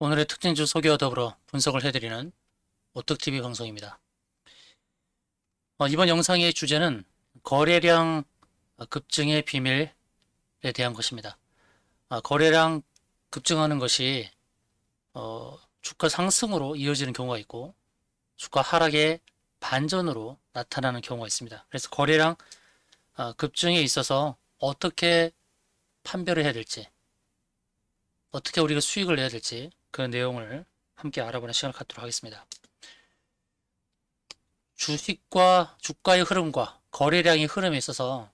오늘의 특징주 소개와 더불어 분석을 해드리는 오특TV 방송입니다. 이번 영상의 주제는 거래량 급증의 비밀에 대한 것입니다. 거래량 급증하는 것이 주가 상승으로 이어지는 경우가 있고 주가 하락의 반전으로 나타나는 경우가 있습니다. 그래서 거래량 급증에 있어서 어떻게 판별을 해야 될지, 어떻게 우리가 수익을 내야 될지 그 내용을 함께 알아보는 시간을 갖도록 하겠습니다. 주식과 주가의 흐름과 거래량의 흐름에 있어서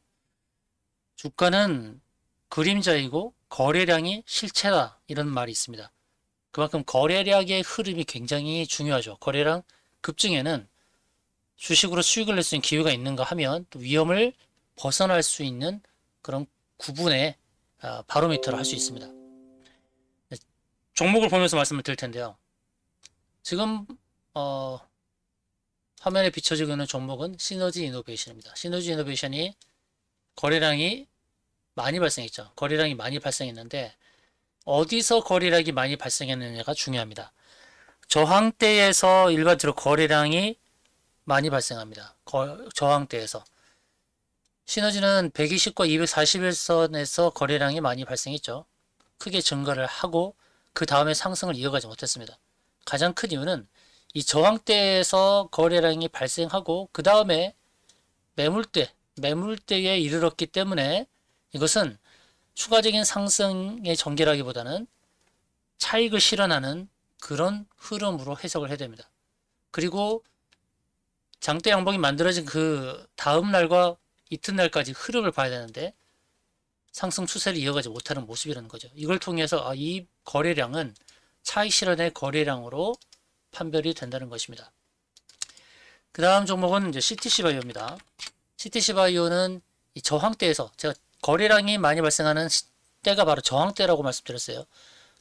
주가는 그림자이고 거래량이 실체다 이런 말이 있습니다. 그만큼 거래량의 흐름이 굉장히 중요하죠. 거래량 급증에는 주식으로 수익을 낼 수 있는 기회가 있는가 하면 또 위험을 벗어날 수 있는 그런 구분의 바로미터를 할 수 있습니다. 네, 종목을 보면서 말씀을 드릴 텐데요. 지금 화면에 비춰지고 있는 종목은 시너지 이노베이션입니다. 시너지 이노베이션이 거래량이 많이 발생했죠. 거래량이 많이 발생했는데 어디서 거래량이 많이 발생했느냐가 중요합니다. 저항대에서 일반적으로 거래량이 많이 발생합니다. 저항대에서. 시너지는 120과 241선에서 거래량이 많이 발생했죠. 크게 증가를 하고 그 다음에 상승을 이어가지 못했습니다. 가장 큰 이유는 이 저항대에서 거래량이 발생하고 그 다음에 매물대에 이르렀기 때문에 이것은 추가적인 상승의 전개라기보다는 차익을 실현하는 그런 흐름으로 해석을 해야 됩니다. 그리고 장대 양봉이 만들어진 그 다음 날과 이튿날까지 흐름을 봐야 되는데 상승 추세를 이어가지 못하는 모습이라는 거죠. 이걸 통해서 이 거래량은 차익 실현의 거래량으로 판별이 된다는 것입니다. 그 다음 종목은 이제 CTC 바이오입니다. CTC 바이오는 이 저항대에서 제가 거래량이 많이 발생하는 때가 바로 저항대라고 말씀드렸어요.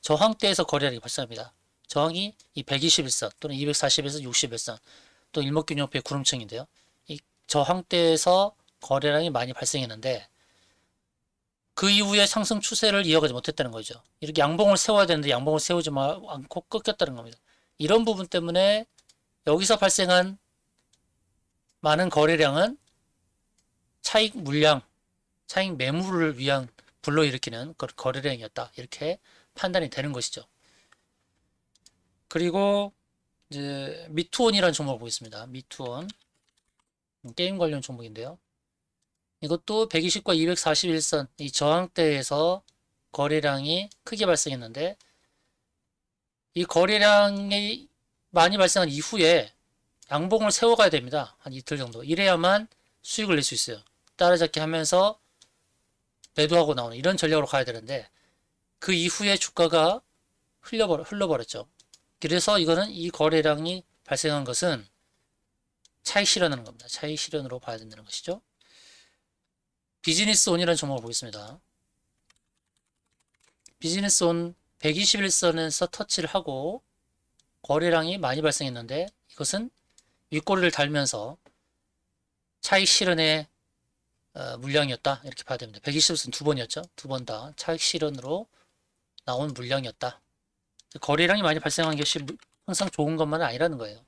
저항대에서 거래량이 발생합니다. 저항이 이 121선 또는 240에서 61선 또 일목균형표의 구름층인데요. 이 저항대에서 거래량이 많이 발생했는데 그 이후에 상승 추세를 이어가지 못했다는 거죠. 이렇게 양봉을 세워야 되는데 양봉을 세우지 않고 꺾였다는 겁니다. 이런 부분 때문에 여기서 발생한 많은 거래량은 차익 물량, 차익 매물을 위한 불러일으키는 거래량이었다. 이렇게 판단이 되는 것이죠. 그리고 이제 미투온이라는 종목을 보겠습니다. 미투온 게임 관련 종목인데요. 이것도 120과 241선 이 저항대에서 거래량이 크게 발생했는데 이 거래량이 많이 발생한 이후에 양봉을 세워가야 됩니다. 한 이틀 정도. 이래야만 수익을 낼 수 있어요. 따라잡기 하면서 매도하고 나오는 이런 전략으로 가야 되는데 그 이후에 주가가 흘러버렸죠. 그래서 이거는 이 거래량이 발생한 것은 차익 실현하는 겁니다. 차익 실현으로 봐야 된다는 것이죠. 비즈니스온이라는 종목을 보겠습니다. 비즈니스온 121선에서 터치를 하고 거래량이 많이 발생했는데 이것은 윗꼬리를 달면서 차익 실현의 물량이었다 이렇게 봐야 됩니다. 120선 두 번이었죠. 두 번 다 차익 실현으로 나온 물량이었다. 거래량이 많이 발생한 것이 항상 좋은 것만은 아니라는 거예요.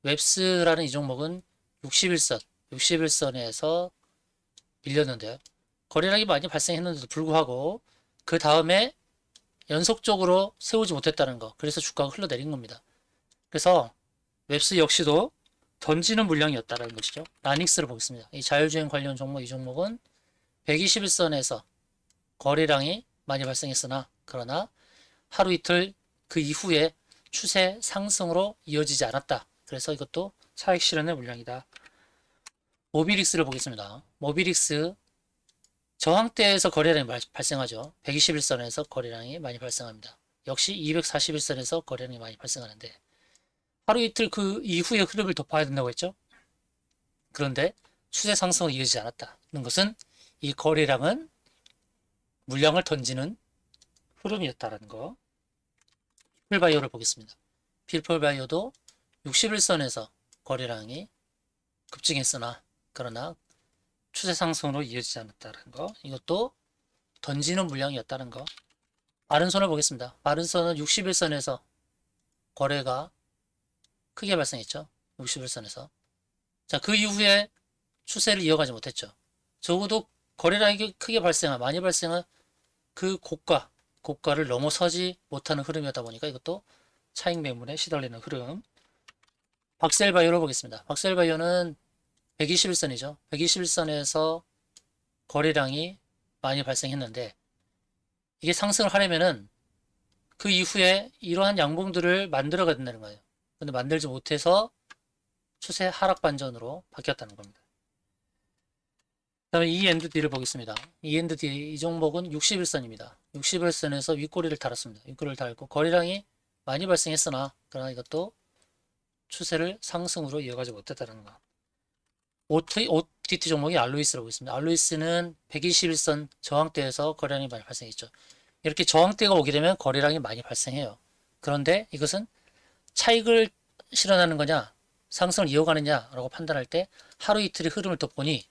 웹스라는 이 종목은 61선에서 밀렸는데요. 거래량이 많이 발생했는데도 불구하고 그 다음에 연속적으로 세우지 못했다는 거. 그래서 주가가 흘러내린 겁니다. 그래서 웹스 역시도 던지는 물량이었다는 것이죠. 라닉스를 보겠습니다. 이 자율주행 관련 종목, 이 종목은 121선에서 거래량이 많이 발생했으나 그러나 하루 이틀 그 이후에 추세 상승으로 이어지지 않았다. 그래서 이것도 차익 실현의 물량이다. 모비릭스를 보겠습니다. 모비릭스 저항대에서 거래량이 발생하죠. 121선에서 거래량이 많이 발생합니다. 역시 241선에서 거래량이 많이 발생하는데 하루 이틀 그 이후의 흐름을 더 봐야 된다고 했죠. 그런데 추세 상승을 이어지지 않았다는 것은 이 거래량은 물량을 던지는 흐름이었다라는 거. 필바이오를 보겠습니다. 필폴바이오도 61선에서 거래량이 급증했으나 그러나 추세 상승으로 이어지지 않았다는 거. 이것도 던지는 물량이었다는 거. 마른손을 보겠습니다. 마른손은 61선에서 거래가 크게 발생했죠. 60일선에서. 자, 그 이후에 추세를 이어가지 못했죠. 적어도 거래량이 크게 발생한, 많이 발생한 그 고가를 넘어서지 못하는 흐름이었다 보니까 이것도 차익 매물에 시달리는 흐름. 박스엘바이오로 보겠습니다. 박스엘바이오는 121선이죠. 121선에서 거래량이 많이 발생했는데 이게 상승을 하려면은 그 이후에 이러한 양봉들을 만들어야 된다는 거예요. 근데 만들지 못해서 추세 하락 반전으로 바뀌었다는 겁니다. 그 다음에 E&D를 보겠습니다. E&D 이 종목은 61선입니다. 61선에서 윗꼬리를 달았습니다. 윗꼬리를 달고 거래량이 많이 발생했으나 그러나 이것도 추세를 상승으로 이어가지 못했다는 거. OTT 종목이 알로이스라고 있습니다. 알로이스는 121선 저항대에서 거래량이 많이 발생했죠. 이렇게 저항대가 오게 되면 거래량이 많이 발생해요. 그런데 이것은 차익을 실현하는 거냐, 상승을 이어가느냐라고 판단할 때 하루 이틀의 흐름을 더 보니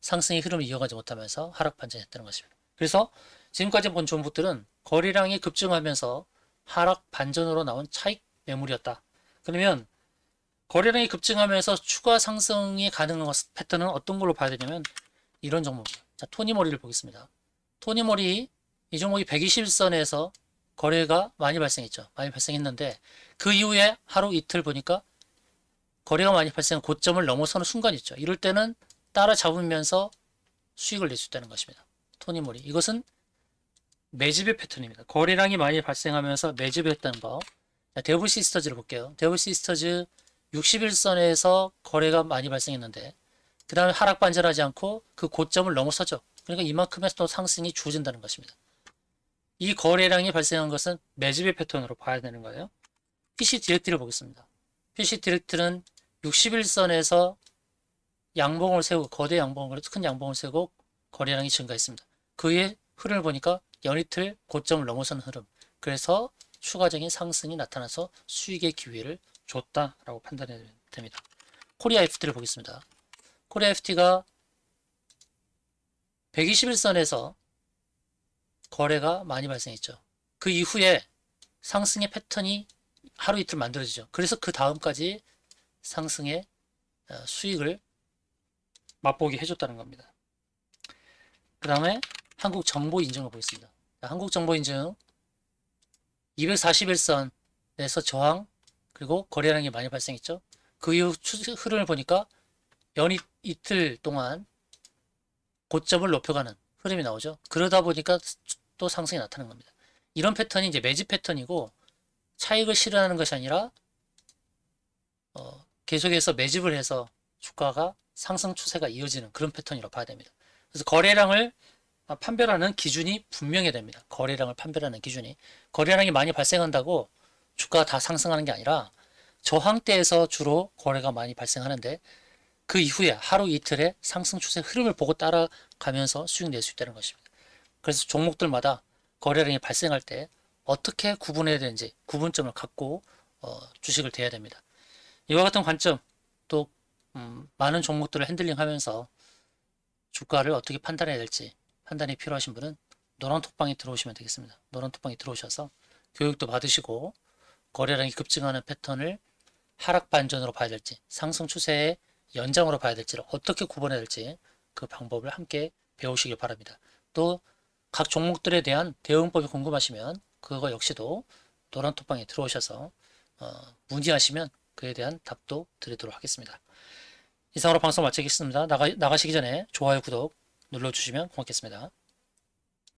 상승의 흐름을 이어가지 못하면서 하락 반전했다는 것입니다. 그래서 지금까지 본 종목들은 거래량이 급증하면서 하락 반전으로 나온 차익 매물이었다. 그러면 거래량이 급증하면서 추가 상승이 가능한 패턴은 어떤 걸로 봐야 되냐면 이런 종목입니다. 자, 토니모리를 보겠습니다. 토니모리 이 종목이 121선에서 거래가 많이 발생했죠. 많이 발생했는데 그 이후에 하루 이틀 보니까 거래가 많이 발생한 고점을 넘어서는 순간이 있죠. 이럴 때는 따라잡으면서 수익을 낼 수 있다는 것입니다. 토니모리 이것은 매집의 패턴입니다. 거래량이 많이 발생하면서 매집을 했다는 거. 자, 데블시스터즈를 볼게요. 데블시스터즈 61선에서 거래가 많이 발생했는데 그 다음에 하락 반전하지 않고 그 고점을 넘어서죠. 그러니까 이만큼의 또 상승이 주어진다는 것입니다. 이 거래량이 발생한 것은 매집의 패턴으로 봐야 되는 거예요. PC 디렉트를 보겠습니다. PC 디렉트는 61선에서 양봉을 세우고 거대 양봉을 큰 양봉을 세우고 거래량이 증가했습니다. 그의 흐름을 보니까 연이틀 고점을 넘어서는 흐름. 그래서 추가적인 상승이 나타나서 수익의 기회를 줬다라고 판단해야 됩니다. 코리아 FT를 보겠습니다. 코리아 FT가 121선에서 거래가 많이 발생했죠. 그 이후에 상승의 패턴이 하루 이틀 만들어지죠. 그래서 그 다음까지 상승의 수익을 맛보게 해줬다는 겁니다. 그 다음에 한국정보인증을 보겠습니다. 한국정보인증 241선에서 저항 그리고 거래량이 많이 발생했죠. 그 이후 흐름을 보니까 연이 이틀 동안 고점을 높여가는 흐름이 나오죠. 그러다 보니까 또 상승이 나타나는 겁니다. 이런 패턴이 이제 매집 패턴이고 차익을 실현하는 것이 아니라 계속해서 매집을 해서 주가가 상승 추세가 이어지는 그런 패턴이라고 봐야 됩니다. 그래서 거래량을 판별하는 기준이 분명해야 됩니다. 거래량을 판별하는 기준이. 거래량이 많이 발생한다고 주가가 다 상승하는 게 아니라 저항대에서 주로 거래가 많이 발생하는데 그 이후에 하루 이틀의 상승 추세 흐름을 보고 따라가면서 수익 낼 수 있다는 것입니다. 그래서 종목들마다 거래량이 발생할 때 어떻게 구분해야 되는지 구분점을 갖고 주식을 대해야 됩니다. 이와 같은 관점 또 많은 종목들을 핸들링하면서 주가를 어떻게 판단해야 될지 판단이 필요하신 분은 노란톡방에 들어오시면 되겠습니다. 노란톡방에 들어오셔서 교육도 받으시고 거래량이 급증하는 패턴을 하락 반전으로 봐야 될지 상승 추세의 연장으로 봐야 될지를 어떻게 구분해야 될지 그 방법을 함께 배우시길 바랍니다. 또 각 종목들에 대한 대응법이 궁금하시면 그거 역시도 노란톡방에 들어오셔서 문의하시면 그에 대한 답도 드리도록 하겠습니다. 이상으로 방송 마치겠습니다. 나가시기 전에 좋아요, 구독 눌러주시면 고맙겠습니다.